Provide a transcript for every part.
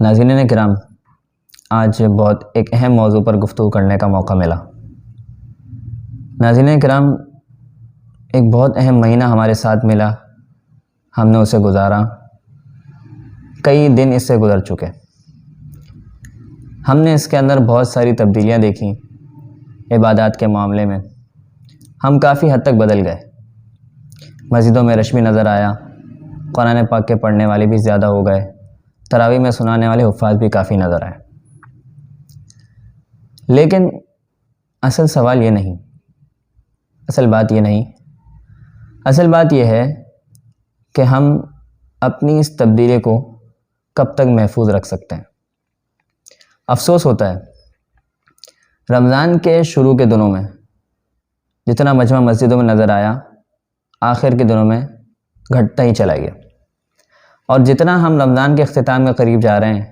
ناظرین کرام، آج بہت ایک اہم موضوع پر گفتگو کرنے کا موقع ملا۔ ناظرین کرام، ایک بہت اہم مہینہ ہمارے ساتھ ملا، ہم نے اسے گزارا، کئی دن اس سے گزر چکے، ہم نے اس کے اندر بہت ساری تبدیلیاں دیکھیں۔ عبادات کے معاملے میں ہم کافی حد تک بدل گئے، مسجدوں میں رش بھی نظر آیا، قرآن پاک کے پڑھنے والے بھی زیادہ ہو گئے، تراویح میں سنانے والے حفاظ بھی کافی نظر آئے۔ لیکن اصل سوال یہ نہیں، اصل بات یہ نہیں، اصل بات یہ ہے کہ ہم اپنی اس تبدیلی کو کب تک محفوظ رکھ سکتے ہیں۔ افسوس ہوتا ہے رمضان کے شروع کے دنوں میں جتنا مجمع مسجدوں میں نظر آیا، آخر کے دنوں میں گھٹتا ہی چلا گیا، اور جتنا ہم رمضان کے اختتام کے قریب جا رہے ہیں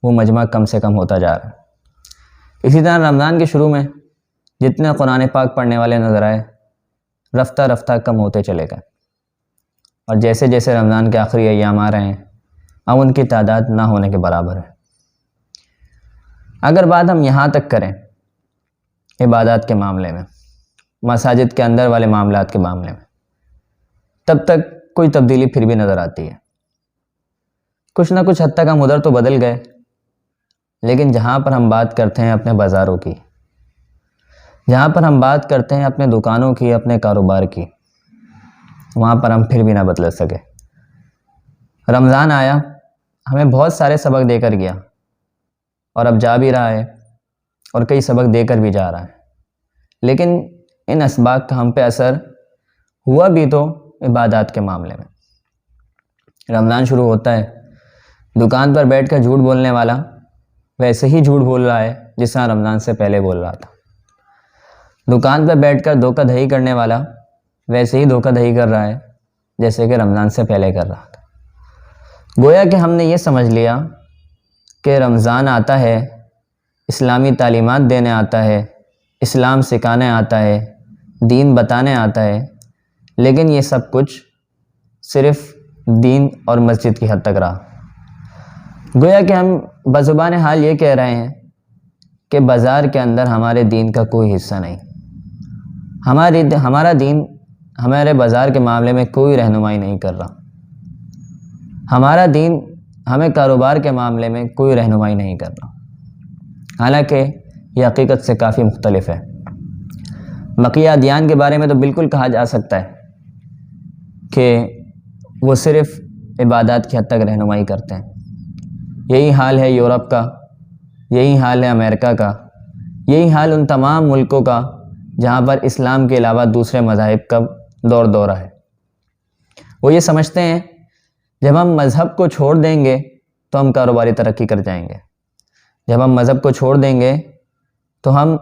وہ مجمع کم سے کم ہوتا جا رہا ہے۔ اسی طرح رمضان کے شروع میں جتنے قرآن پاک پڑھنے والے نظر آئے، رفتہ رفتہ کم ہوتے چلے گئے، اور جیسے جیسے رمضان کے آخری ایام آ رہے ہیں اب ان کی تعداد نہ ہونے کے برابر ہے۔ اگر بات ہم یہاں تک کریں عبادات کے معاملے میں، مساجد کے اندر والے معاملات کے معاملے میں، تب تک کوئی تبدیلی پھر بھی نظر آتی ہے۔ کچھ نہ کچھ حد تک ہم ادھر تو بدل گئے، لیکن جہاں پر ہم بات کرتے ہیں اپنے بازاروں کی، جہاں پر ہم بات کرتے ہیں اپنے دکانوں کی، اپنے کاروبار کی، وہاں پر ہم پھر بھی نہ بدل سکے۔ رمضان آیا، ہمیں بہت سارے سبق دے کر گیا، اور اب جا بھی رہا ہے، اور کئی سبق دے کر بھی جا رہا ہے، لیکن ان اسباق کا ہم پہ اثر ہوا بھی تو عبادات کے معاملے میں۔ رمضان شروع ہوتا ہے، دکان پر بیٹھ کر جھوٹ بولنے والا ویسے ہی جھوٹ بول رہا ہے جس طرح رمضان سے پہلے بول رہا تھا، دکان پر بیٹھ کر دھوکہ دہی کرنے والا ویسے ہی دھوکہ دہی کر رہا ہے جیسے کہ رمضان سے پہلے کر رہا تھا۔ گویا کہ ہم نے یہ سمجھ لیا کہ رمضان آتا ہے، اسلامی تعلیمات دینے آتا ہے، اسلام سکھانے آتا ہے، دین بتانے آتا ہے، لیکن یہ سب کچھ صرف دین اور مسجد کی حد تک رہا۔ گویا کہ ہم بزبان حال یہ کہہ رہے ہیں کہ بازار کے اندر ہمارے دین کا کوئی حصہ نہیں، ہمارا دین ہمارے بازار کے معاملے میں کوئی رہنمائی نہیں کر رہا، ہمارا دین ہمیں کاروبار کے معاملے میں کوئی رہنمائی نہیں کر رہا، حالانکہ یہ حقیقت سے کافی مختلف ہے۔ بقیہ ادیان کے بارے میں تو بالکل کہا جا سکتا ہے کہ وہ صرف عبادات کی حد تک رہنمائی کرتے ہیں۔ یہی حال ہے یورپ کا، یہی حال ہے امریکہ کا، یہی حال ان تمام ملکوں کا جہاں پر اسلام کے علاوہ دوسرے مذاہب کا دور دورہ ہے۔ وہ یہ سمجھتے ہیں جب ہم مذہب کو چھوڑ دیں گے تو ہم کاروباری ترقی کر جائیں گے، جب ہم مذہب کو چھوڑ دیں گے تو ہم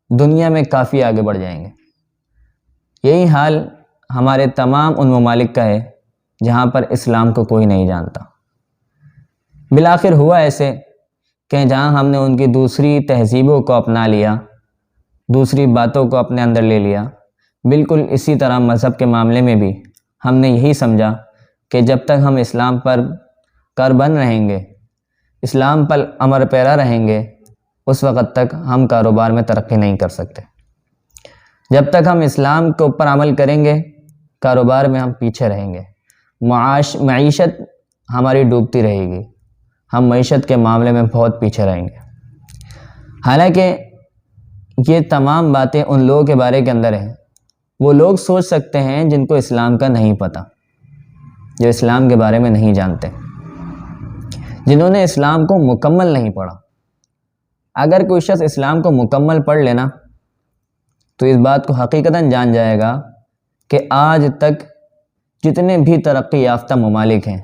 دنیا میں کافی آگے بڑھ جائیں گے۔ یہی حال ہمارے تمام ان ممالک کا ہے جہاں پر اسلام کو کوئی نہیں جانتا۔ بالآخر ہوا ایسے کہ جہاں ہم نے ان کی دوسری تہذیبوں کو اپنا لیا، دوسری باتوں کو اپنے اندر لے لیا، بالکل اسی طرح مذہب کے معاملے میں بھی ہم نے یہی سمجھا کہ جب تک ہم اسلام پر کاربند رہیں گے، اسلام پر امر پیرا رہیں گے، اس وقت تک ہم کاروبار میں ترقی نہیں کر سکتے۔ جب تک ہم اسلام کے اوپر عمل کریں گے، کاروبار میں ہم پیچھے رہیں گے، معیشت ہماری ڈوبتی رہے گی، ہم معیشت کے معاملے میں بہت پیچھے رہیں گے۔ حالانکہ یہ تمام باتیں ان لوگوں کے بارے کے اندر ہیں، وہ لوگ سوچ سکتے ہیں جن کو اسلام کا نہیں پتہ، جو اسلام کے بارے میں نہیں جانتے، جنہوں نے اسلام کو مکمل نہیں پڑھا۔ اگر کوئی شخص اسلام کو مکمل پڑھ لینا تو اس بات کو حقیقتاً جان جائے گا کہ آج تک جتنے بھی ترقی یافتہ ممالک ہیں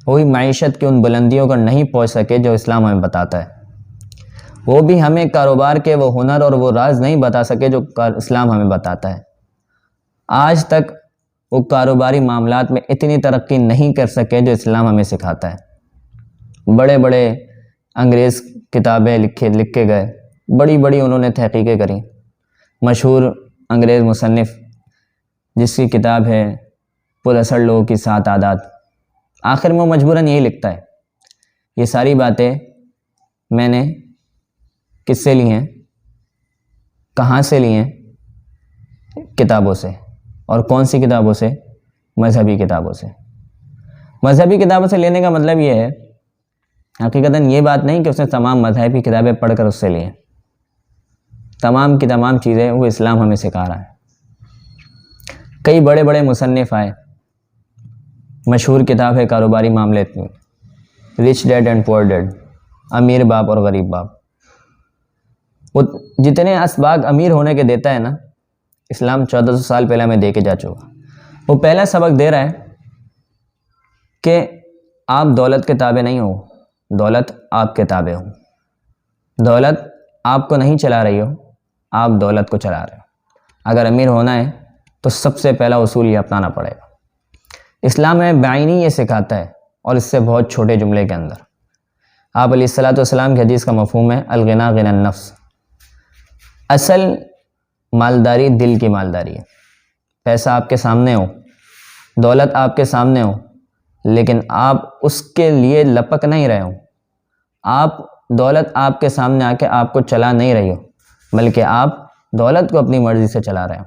وہی معیشت کی ان بلندیوں کو نہیں پہنچ سکے جو اسلام ہمیں بتاتا ہے، وہ بھی ہمیں کاروبار کے وہ ہنر اور وہ راز نہیں بتا سکے جو اسلام ہمیں بتاتا ہے۔ آج تک وہ کاروباری معاملات میں اتنی ترقی نہیں کر سکے جو اسلام ہمیں سکھاتا ہے۔ بڑے بڑے انگریز کتابیں لکھ کے گئے، بڑی بڑی انہوں نے تحقیقیں کریں۔ مشہور انگریز مصنف جس کی کتاب ہے پر اثر لوگوں کی 7 عادات، آخر میں وہ مجبوراً یہی لکھتا ہے یہ ساری باتیں میں نے کس سے لی ہیں، کہاں سے لی ہیں؟ کتابوں سے. اور کون سی کتابوں سے؟ مذہبی کتابوں سے. مذہبی کتابوں سے لینے کا مطلب یہ ہے حقیقتاً یہ بات نہیں کہ اس نے تمام مذہبی کتابیں پڑھ کر اس سے لی ہیں. تمام کی تمام چیزیں وہ اسلام ہمیں سکھا رہا ہے. کئی بڑے بڑے مصنف آئے، مشہور کتاب ہے کاروباری معاملے میں، رچ ڈیڈ اینڈ پور ڈیڈ، امیر باپ اور غریب باپ. وہ جتنے اسباق امیر ہونے کے دیتا ہے نا، اسلام 1400 سال پہلے ہمیں دے کے جا چکا. وہ پہلا سبق دے رہا ہے کہ آپ دولت کے تابع نہیں ہو، دولت آپ کے تابع ہو. دولت آپ کو نہیں چلا رہی ہو، آپ دولت کو چلا رہے ہو. اگر امیر ہونا ہے تو سب سے پہلا اصول یہ اپنانا پڑے گا. اسلام میں بعینی یہ سکھاتا ہے، اور اس سے بہت چھوٹے جملے کے اندر. آپ علیہ الصلوۃ والسلام کی حدیث کا مفہوم ہے الغنا غنى النفس. اصل مالداری دل کی مالداری ہے. پیسہ آپ کے سامنے ہو، دولت آپ کے سامنے ہو، لیکن آپ اس کے لیے لپک نہیں رہے ہو. آپ دولت آپ کے سامنے آ کے آپ کو چلا نہیں رہی ہو، بلکہ آپ دولت کو اپنی مرضی سے چلا رہے ہو.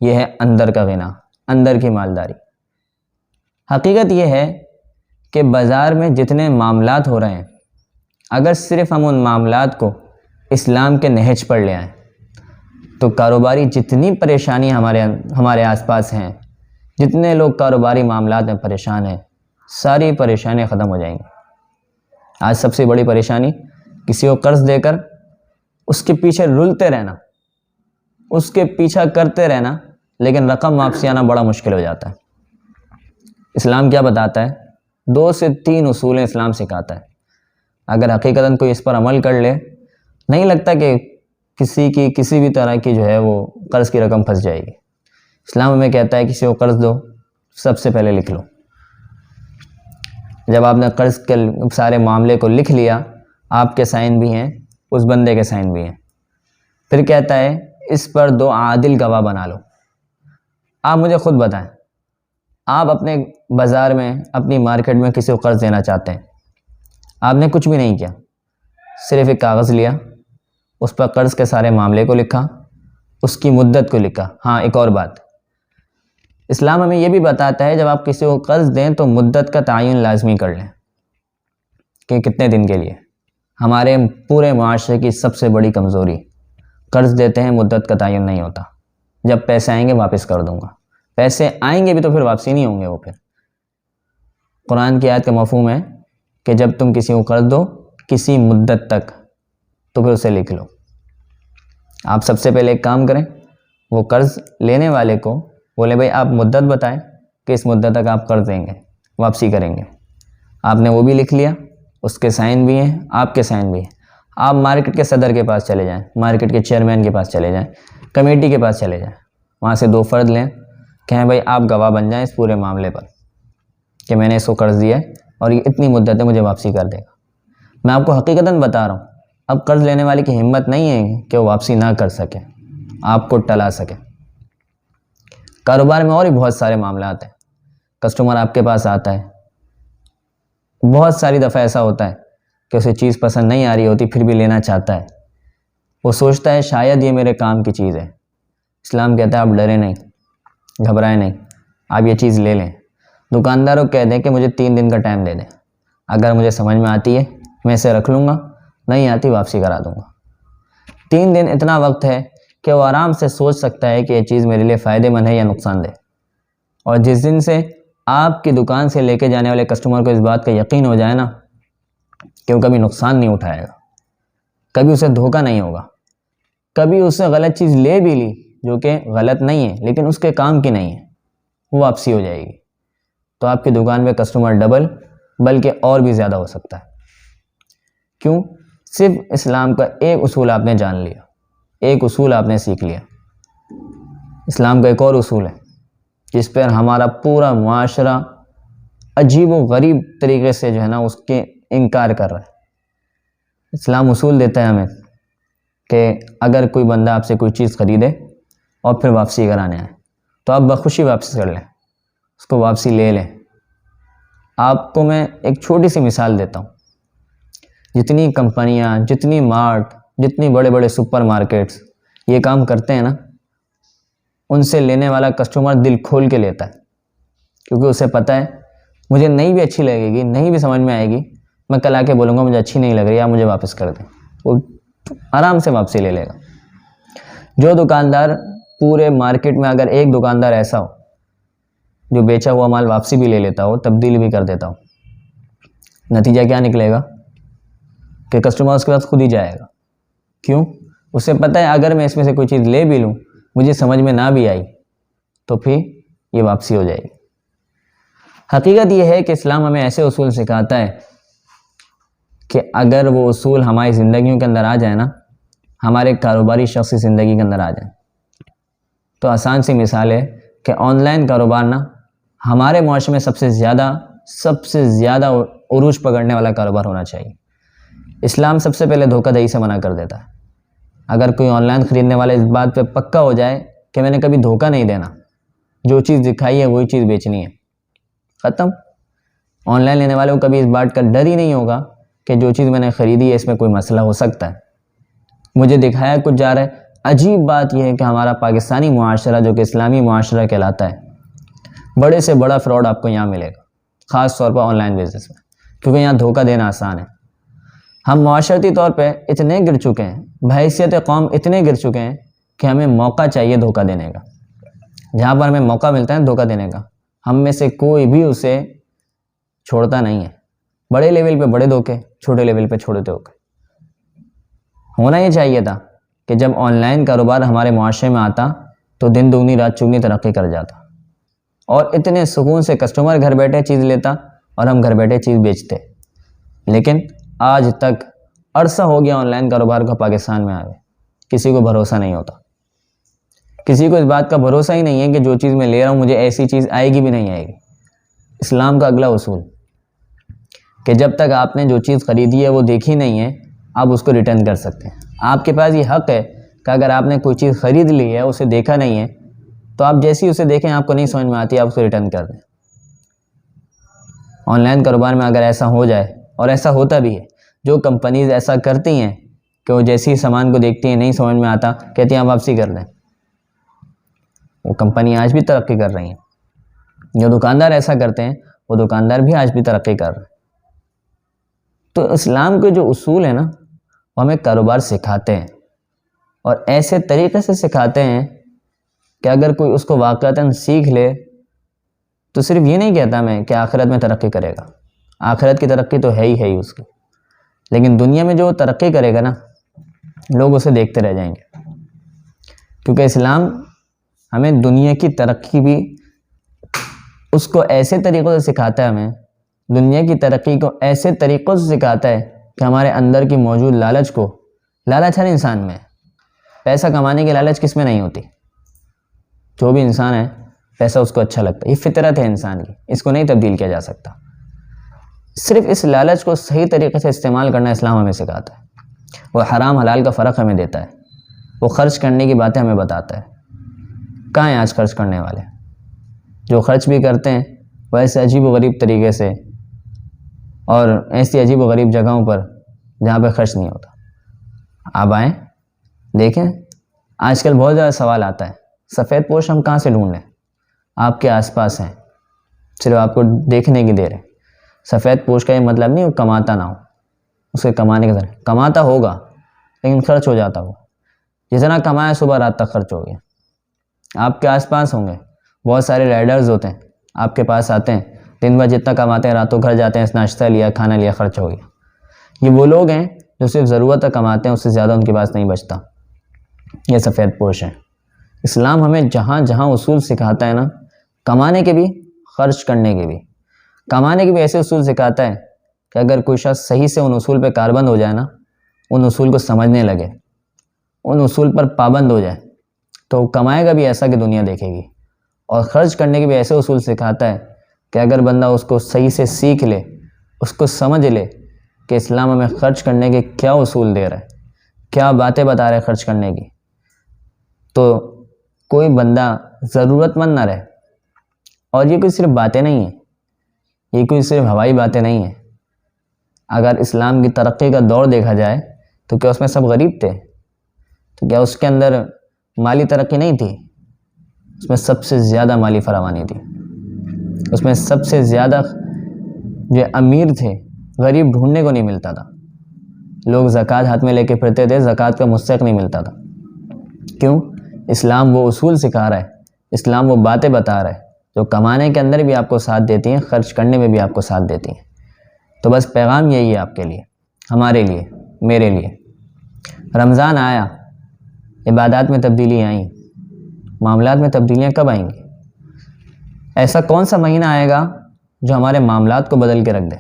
یہ ہے اندر کا غنا، اندر کی مالداری. حقیقت یہ ہے کہ بازار میں جتنے معاملات ہو رہے ہیں، اگر صرف ہم ان معاملات کو اسلام کے نہج پر لے آئیں تو کاروباری جتنی پریشانی ہمارے آس پاس ہیں، جتنے لوگ کاروباری معاملات میں پریشان ہیں، ساری پریشانیاں ختم ہو جائیں گی. آج سب سے بڑی پریشانی کسی کو قرض دے کر اس کے پیچھے رلتے رہنا، اس کے پیچھا کرتے رہنا، لیکن رقم واپسی آنا بڑا مشکل ہو جاتا ہے. اسلام کیا بتاتا ہے؟ 2 سے 3 اصولیں اسلام سکھاتا ہے. اگر حقیقتاً کوئی اس پر عمل کر لے، نہیں لگتا کہ کسی بھی طرح کی جو ہے وہ قرض کی رقم پھنس جائے گی. اسلام ہمیں کہتا ہے کسی کو قرض دو، سب سے پہلے لکھ لو. جب آپ نے قرض کے سارے معاملے کو لکھ لیا، آپ کے سائن بھی ہیں، اس بندے کے سائن بھی ہیں. پھر کہتا ہے اس پر 2 عادل گواہ بنا لو. آپ مجھے خود بتائیں، آپ اپنے بازار میں، اپنی مارکیٹ میں کسی کو قرض دینا چاہتے ہیں، آپ نے کچھ بھی نہیں کیا، صرف ایک کاغذ لیا، اس پر قرض کے سارے معاملے کو لکھا، اس کی مدت کو لکھا. ہاں، ایک اور بات، اسلام ہمیں یہ بھی بتاتا ہے جب آپ کسی کو قرض دیں تو مدت کا تعین لازمی کر لیں کہ کتنے دن کے لیے. ہمارے پورے معاشرے کی سب سے بڑی کمزوری، قرض دیتے ہیں، مدت کا تعین نہیں ہوتا. جب پیسے آئیں گے واپس کر دوں گا. پیسے آئیں گے بھی تو پھر واپسی نہیں ہوں گے. وہ پھر قرآن کی آیت کا مفہوم ہے کہ جب تم کسی کو قرض دو کسی مدت تک تو پھر اسے لکھ لو. آپ سب سے پہلے ایک کام کریں، وہ قرض لینے والے کو بولے بھائی آپ مدت بتائیں کہ اس مدت تک آپ قرض دیں گے، واپسی کریں گے. آپ نے وہ بھی لکھ لیا، اس کے سائن بھی ہیں، آپ کے سائن بھی ہیں. آپ مارکیٹ کے صدر کے پاس چلے جائیں، مارکیٹ کے چیئرمین کے پاس چلے جائیں، کمیٹی کے پاس چلے جائیں. وہاں سے 2 فرد لیں، کہیں بھائی آپ گواہ بن جائیں اس پورے معاملے پر کہ میں نے اس کو قرض دیا ہے اور یہ اتنی مدت ہے، مجھے واپسی کر دے گا. میں آپ کو حقیقتاً بتا رہا ہوں، اب قرض لینے والے کی ہمت نہیں ہے کہ وہ واپسی نہ کر سکے، آپ کو ٹلا سکے. کاروبار میں اور بھی بہت سارے معاملات ہیں. کسٹمر آپ کے پاس آتا ہے، بہت ساری دفعہ ایسا ہوتا ہے کہ اسے چیز پسند نہیں آ رہی ہوتی، پھر بھی لینا چاہتا ہے. وہ سوچتا ہے شاید یہ میرے کام کی چیز ہے. اسلام کہتا ہے آپ ڈرے نہیں، گھبرائیں نہیں، آپ یہ چیز لے لیں. دکاندار کو کہہ دیں کہ مجھے 3 دن کا ٹائم دے دیں، اگر مجھے سمجھ میں آتی ہے میں اسے رکھ لوں گا، نہیں آتی واپسی کرا دوں گا. 3 دن اتنا وقت ہے کہ وہ آرام سے سوچ سکتا ہے کہ یہ چیز میرے لیے فائدہ مند ہے یا نقصان دہ. اور جس دن سے آپ کی دکان سے لے کے جانے والے کسٹمر کو اس بات کا یقین ہو جائے نا کہ وہ کبھی نقصان نہیں اٹھائے گا، کبھی اسے دھوکہ نہیں ہوگا، کبھی اس سے غلط چیز لے بھی لی جو کہ غلط نہیں ہے لیکن اس کے کام کی نہیں ہے، وہ واپسی ہو جائے گی، تو آپ کی دکان پہ کسٹمر ڈبل بلکہ اور بھی زیادہ ہو سکتا ہے. کیوں؟ صرف اسلام کا ایک اصول آپ نے جان لیا، ایک اصول آپ نے سیکھ لیا. اسلام کا ایک اور اصول ہے جس پر ہمارا پورا معاشرہ عجیب و غریب طریقے سے جو ہے نا اس کے انکار کر رہا ہے. اسلام اصول دیتا ہے ہمیں کہ اگر کوئی بندہ آپ سے کوئی چیز خریدے اور پھر واپسی کرانے آئے تو آپ بخوشی واپسی کر لیں، اس کو واپسی لے لیں. آپ کو میں ایک چھوٹی سی مثال دیتا ہوں. جتنی کمپنیاں، جتنی مارٹ، جتنی بڑے بڑے سپر مارکیٹس یہ کام کرتے ہیں نا، ان سے لینے والا کسٹمر دل کھول کے لیتا ہے، کیونکہ اسے پتہ ہے مجھے نہیں بھی اچھی لگے گی، نہیں بھی سمجھ میں آئے گی، میں کل آ کے بولوں گا مجھے اچھی نہیں لگ رہی، آپ مجھے واپس کر دیں، وہ آرام سے واپسی لے لے گا۔ جو دکاندار پورے مارکیٹ میں اگر ایک دکاندار ایسا ہو جو بیچا ہوا مال واپسی بھی لے لیتا ہو، تبدیل بھی کر دیتا ہو، نتیجہ کیا نکلے گا کہ کسٹمر اس کے پاس خود ہی جائے گا۔ کیوں؟ اسے پتہ ہے اگر میں اس میں سے کوئی چیز لے بھی لوں، مجھے سمجھ میں نہ بھی آئی تو پھر یہ واپسی ہو جائے گی۔ حقیقت یہ ہے کہ اسلام ہمیں ایسے اصول سکھاتا ہے کہ اگر وہ اصول ہماری زندگیوں کے اندر آ جائے نا، ہمارے کاروباری شخصی زندگی کے اندر آ جائیں، تو آسان سی مثال ہے کہ آن لائن کاروبار نا ہمارے معاشرے میں سب سے زیادہ عروج پکڑنے والا کاروبار ہونا چاہیے۔ اسلام سب سے پہلے دھوکہ دہی سے منع کر دیتا ہے۔ اگر کوئی آن لائن خریدنے والا اس بات پہ پکا ہو جائے کہ میں نے کبھی دھوکہ نہیں دینا، جو چیز دکھائی ہے وہی چیز بیچنی ہے، ختم۔ آن لائن لینے والے کو کبھی اس بات کا ڈر ہی نہیں ہوگا کہ جو چیز میں نے خریدی ہے اس میں کوئی مسئلہ ہو سکتا ہے، مجھے دکھایا کچھ جا رہا ہے۔ عجیب بات یہ ہے کہ ہمارا پاکستانی معاشرہ جو کہ اسلامی معاشرہ کہلاتا ہے، بڑے سے بڑا فراڈ آپ کو یہاں ملے گا، خاص طور پر آن لائن بزنس میں، کیونکہ یہاں دھوکہ دینا آسان ہے۔ ہم معاشرتی طور پہ اتنے گر چکے ہیں، بحیثیت قوم اتنے گر چکے ہیں کہ ہمیں موقع چاہیے دھوکہ دینے کا۔ جہاں پر ہمیں موقع ملتا ہے دھوکہ دینے کا، ہم میں سے کوئی بھی اسے چھوڑتا نہیں ہے۔ بڑے لیول پہ بڑے دھوکے، چھوٹے لیول پہ چھوٹے دھوکے۔ ہونا یہ چاہیے تھا کہ جب آن لائن کاروبار ہمارے معاشرے میں آتا تو دن دگنی رات چگنی ترقی کر جاتا، اور اتنے سکون سے کسٹمر گھر بیٹھے چیز لیتا اور ہم گھر بیٹھے چیز بیچتے۔ لیکن آج تک عرصہ ہو گیا آن لائن کاروبار کو پاکستان میں آئے، کسی کو بھروسہ نہیں ہوتا، کسی کو اس بات کا بھروسہ ہی نہیں ہے کہ جو چیز میں لے رہا ہوں مجھے ایسی چیز آئے گی بھی نہیں آئے گی۔ اسلام کا اگلا اصول کہ جب تک آپ نے جو چیز خریدی ہے وہ دیکھی نہیں ہے، آپ اس کو ریٹرن کر سکتے ہیں۔ آپ کے پاس یہ حق ہے کہ اگر آپ نے کوئی چیز خرید لی ہے، اسے دیکھا نہیں ہے، تو آپ جیسی اسے دیکھیں آپ کو نہیں سمجھ میں آتی، آپ اسے ریٹرن کر دیں۔ آن لائن کاروبار میں اگر ایسا ہو جائے، اور ایسا ہوتا بھی ہے، جو کمپنیز ایسا کرتی ہیں کہ وہ جیسی سامان کو دیکھتی ہیں نہیں سمجھ میں آتا، کہتی ہیں آپ واپسی کر دیں، وہ کمپنی آج بھی ترقی کر رہی ہیں۔ جو دکاندار ایسا کرتے ہیں وہ دکاندار بھی آج بھی ترقی کر رہے ہیں۔ تو اسلام کے جو اصول ہیں نا، وہ ہمیں کاروبار سکھاتے ہیں، اور ایسے طریقے سے سکھاتے ہیں کہ اگر کوئی اس کو واقعتاً سیکھ لے تو صرف یہ نہیں کہتا میں کہ آخرت میں ترقی کرے گا، آخرت کی ترقی تو ہے ہی اس کی، لیکن دنیا میں جو ترقی کرے گا نا، لوگ اسے دیکھتے رہ جائیں گے، کیونکہ اسلام ہمیں دنیا کی ترقی بھی اس کو ایسے طریقوں سے سکھاتا ہے، ہمیں دنیا کی ترقی کو ایسے طریقوں سے سکھاتا ہے کہ ہمارے اندر کی موجود لالچ ہر انسان میں ہے۔ پیسہ کمانے کی لالچ کس میں نہیں ہوتی؟ جو بھی انسان ہے پیسہ اس کو اچھا لگتا ہے، یہ فطرت ہے انسان کی، اس کو نہیں تبدیل کیا جا سکتا۔ صرف اس لالچ کو صحیح طریقے سے استعمال کرنا اسلام ہمیں سکھاتا ہے، وہ حرام حلال کا فرق ہمیں دیتا ہے، وہ خرچ کرنے کی باتیں ہمیں بتاتا ہے۔ کہاں ہیں آج خرچ کرنے والے؟ جو خرچ بھی کرتے ہیں وہ ایسے عجیب و غریب طریقے سے اور ایسی عجیب و غریب جگہوں پر جہاں پہ خرچ نہیں ہوتا۔ آپ آئیں دیکھیں، آج کل بہت زیادہ سوال آتا ہے سفید پوش ہم کہاں سے ڈھونڈ لیں؟ آپ کے آس پاس ہیں، صرف آپ کو دیکھنے کی دیر ہے۔ سفید پوش کا یہ مطلب نہیں وہ کماتا نہ ہو، اسے کمانے کا ذریعہ کماتا ہوگا لیکن خرچ ہو جاتا ہوگا، جتنا کمایا صبح رات تک خرچ ہو گیا۔ آپ کے آس پاس ہوں گے بہت سارے رائڈرز ہوتے ہیں، آپ کے پاس آتے ہیں، دن بھر جتنا کماتے ہیں راتوں گھر جاتے ہیں، ناشتہ لیا کھانا لیا خرچ ہو گیا۔ یہ وہ لوگ ہیں جو صرف ضرورت تک کماتے ہیں، اس سے زیادہ ان کے پاس نہیں بچتا، یہ سفید پوش ہیں۔ اسلام ہمیں جہاں جہاں اصول سکھاتا ہے نا، کمانے کے بھی خرچ کرنے کے بھی، کمانے کے بھی ایسے اصول سکھاتا ہے کہ اگر کوئی شخص صحیح سے ان اصول پہ کاربند ہو جائے نا، ان اصول کو سمجھنے لگے، ان اصول پر پابند ہو جائے، تو وہ کمائے گا بھی ایسا کہ دنیا دیکھے گی۔ اور خرچ کرنے کے بھی ایسے اصول سکھاتا ہے کہ اگر بندہ اس کو صحیح سے سیکھ لے، اس کو سمجھ لے کہ اسلام ہمیں خرچ کرنے کے کیا اصول دے رہا ہے، کیا باتیں بتا رہے خرچ کرنے کی، تو کوئی بندہ ضرورت مند نہ رہے۔ اور یہ کوئی صرف باتیں نہیں ہیں، یہ کوئی صرف ہوائی باتیں نہیں ہیں، اگر اسلام کی ترقی کا دور دیکھا جائے تو کیا اس میں سب غریب تھے؟ تو کیا اس کے اندر مالی ترقی نہیں تھی؟ اس میں سب سے زیادہ مالی فراوانی تھی، اس میں سب سے زیادہ جو امیر تھے، غریب ڈھونڈنے کو نہیں ملتا تھا۔ لوگ زکوٰۃ ہاتھ میں لے کے پھرتے تھے، زکوٰۃ کا مستحق نہیں ملتا تھا۔ کیوں؟ اسلام وہ اصول سکھا رہا ہے، اسلام وہ باتیں بتا رہا ہے جو کمانے کے اندر بھی آپ کو ساتھ دیتی ہیں، خرچ کرنے میں بھی آپ کو ساتھ دیتی ہیں۔ تو بس پیغام یہی ہے آپ کے لیے، ہمارے لیے، میرے لیے۔ رمضان آیا، عبادات میں تبدیلی آئیں، معاملات میں تبدیلیاں کب آئیں گی؟ ایسا کون سا مہینہ آئے گا جو ہمارے معاملات کو بدل کے رکھ دے،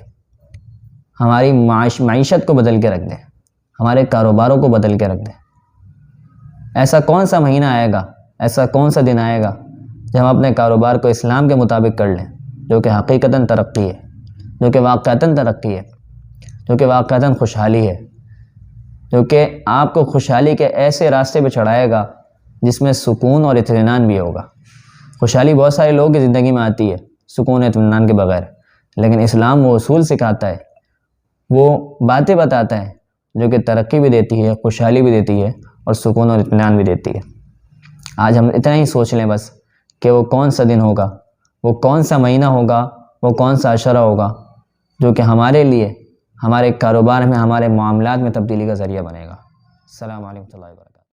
ہماری معیشت کو بدل کے رکھ دے، ہمارے کاروباروں کو بدل کے رکھ دے؟ ایسا کون سا مہینہ آئے گا، ایسا کون سا دن آئے گا جب ہم اپنے کاروبار کو اسلام کے مطابق کر لیں، جو کہ حقیقتاً ترقی ہے، جو کہ واقعتاً ترقی ہے، جو کہ واقعتاً خوشحالی ہے، جو کہ آپ کو خوشحالی کے ایسے راستے پہ چڑھائے گا جس میں سکون اور اطمینان بھی ہوگا۔ خوشحالی بہت سارے لوگوں کی زندگی میں آتی ہے سکون و اطمینان کے بغیر، لیکن اسلام وہ اصول سکھاتا ہے، وہ باتیں بتاتا ہے جو کہ ترقی بھی دیتی ہے، خوشحالی بھی دیتی ہے اور سکون اور اطمینان بھی دیتی ہے۔ آج ہم اتنا ہی سوچ لیں بس کہ وہ کون سا دن ہوگا، وہ کون سا مہینہ ہوگا، وہ کون سا عشرہ ہوگا جو کہ ہمارے لیے، ہمارے کاروبار میں، ہمارے معاملات میں تبدیلی کا ذریعہ بنے گا۔ السلام علیکم و رحمۃ اللہ وبرکاتہ۔